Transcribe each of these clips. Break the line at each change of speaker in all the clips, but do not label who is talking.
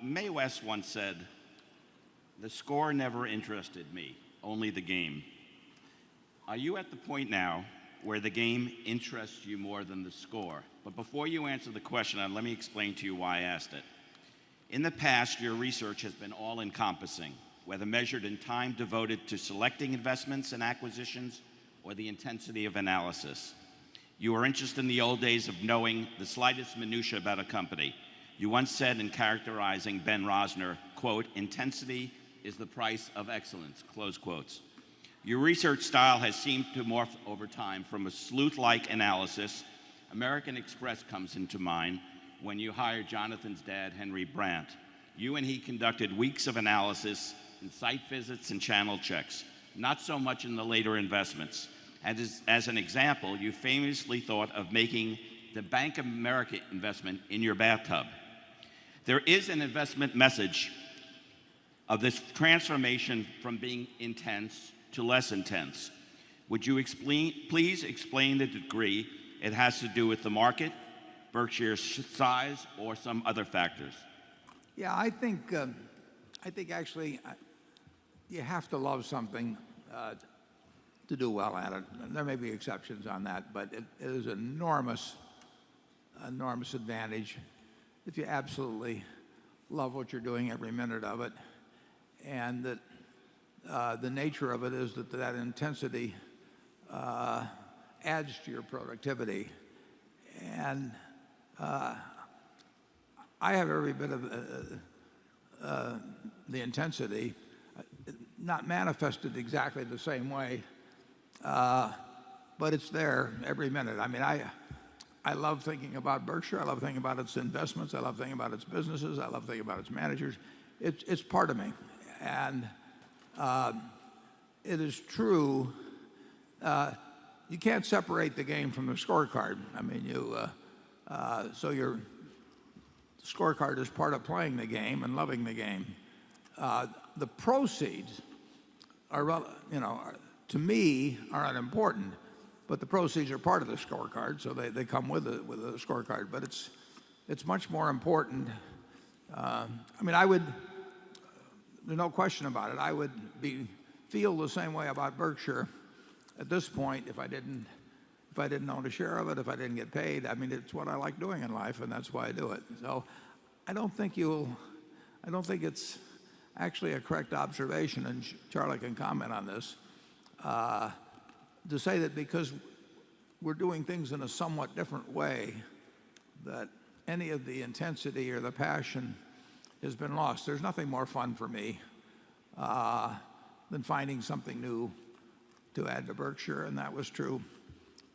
Mae West once said, "The score never interested me, only the game." Are you at the point now where the game interests you more than the score? But before you answer the question, let me explain to you why I asked it. In the past, your research has been all-encompassing, whether measured in time devoted to selecting investments and acquisitions or the intensity of analysis. You were interested in the old days of knowing the slightest minutia about a company. You once said in characterizing Ben Rosner, quote, "Intensity is the price of excellence," close quotes. Your research style has seemed to morph over time from a sleuth-like analysis. American Express comes into mind when you hired Jonathan's dad, Henry Brandt. You and he conducted weeks of analysis and site visits and channel checks, not so much in the later investments. As an example, you famously thought of making the Bank of America investment in your bathtub. There is an investment message of this transformation from being intense to less intense. Would you please explain the degree it has to do with the market, Berkshire's size, or some other factors?
Yeah, I think actually you have to love something to do well at it. And there may be exceptions on that, but it is an enormous advantage if you absolutely love what you're doing every minute of it, and that the nature of it is that intensity adds to your productivity. And I have every bit of the intensity, not manifested exactly the same way, but it's there every minute. I mean, I love thinking about Berkshire. I love thinking about its investments. I love thinking about its businesses. I love thinking about its managers. It's part of me. And it is true, you can't separate the game from the scorecard. I mean, so your scorecard is part of playing the game and loving the game. The proceeds to me, are unimportant, but the proceeds are part of the scorecard, so they come with a scorecard. But it's much more important. I mean, there's no question about it. I would feel the same way about Berkshire at this point if I didn't own a share of it, if I didn't get paid. I mean, it's what I like doing in life, and that's why I do it. So I don't think it's actually a correct observation, and Charlie can comment on this, to say that because we're doing things in a somewhat different way, that any of the intensity or the passion has been lost. There's nothing more fun for me than finding something new to add to Berkshire, and that was true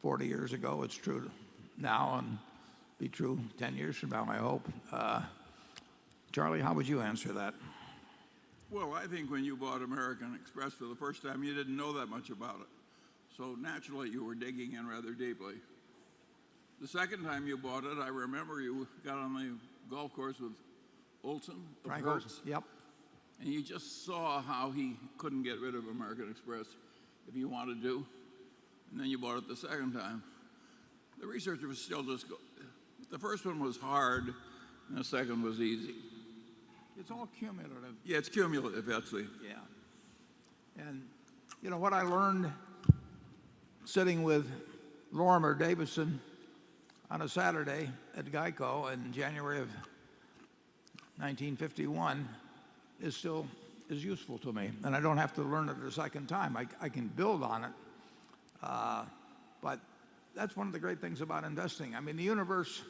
40 years ago. It's true now, and be true 10 years from now, I hope. Charlie, how would you answer that?
Well, I think when you bought American Express for the first time, you didn't know that much about it. So naturally, you were digging in rather deeply. The second time you bought it, I remember you got on the golf course with Olson.
Frank Olson, yep.
And you just saw how he couldn't get rid of American Express if he wanted to. And then you bought it the second time. The research was still the first one was hard, and the second was easy.
It's all cumulative.
Yeah, it's cumulative, actually.
Yeah. And what I learned sitting with Lorimer Davidson on a Saturday at Geico in January of 1951 is still useful to me, and I don't have to learn it a second time. I can build on it, but that's one of the great things about investing. I mean, the universe,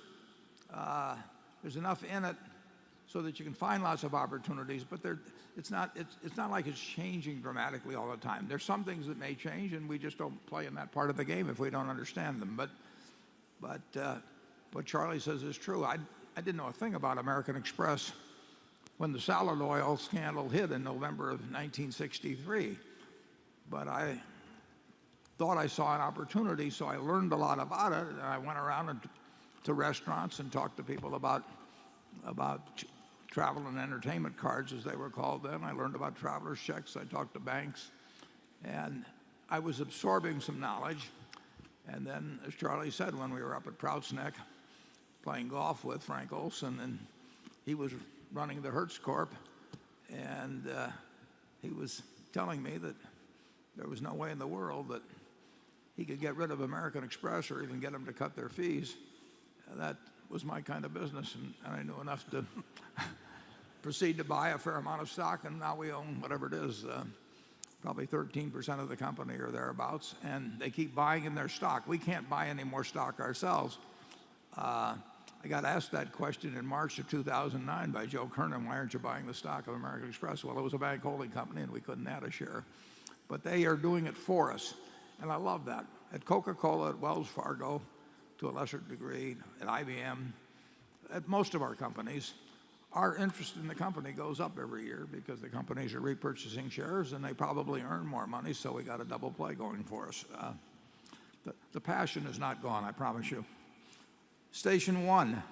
there's enough in it so that you can find lots of opportunities, but it's not like it's changing dramatically all the time. There's some things that may change, and we just don't play in that part of the game if we don't understand them. But what Charlie says is true. I didn't know a thing about American Express when the salad oil scandal hit in November of 1963. But I thought I saw an opportunity, so I learned a lot about it, and I went around to restaurants and talked to people about travel and entertainment cards, as they were called then. I learned about traveler's checks. I talked to banks, and I was absorbing some knowledge. And then, as Charlie said, when we were up at Prouts Neck playing golf with Frank Olson, and he was running the Hertz Corp, and he was telling me that there was no way in the world that he could get rid of American Express or even get them to cut their fees. That was my kind of business, and I knew enough to proceed to buy a fair amount of stock, and now we own whatever it is, probably 13% of the company or thereabouts, and they keep buying in their stock. We can't buy any more stock ourselves. I got asked that question in March of 2009 by Joe Kernan, why aren't you buying the stock of American Express? Well, it was a bank holding company and we couldn't add a share. But they are doing it for us, and I love that. At Coca-Cola, at Wells Fargo, to a lesser degree, at IBM, at most of our companies, our interest in the company goes up every year because the companies are repurchasing shares and they probably earn more money, so we got a double play going for us. The passion is not gone, I promise you. Station one.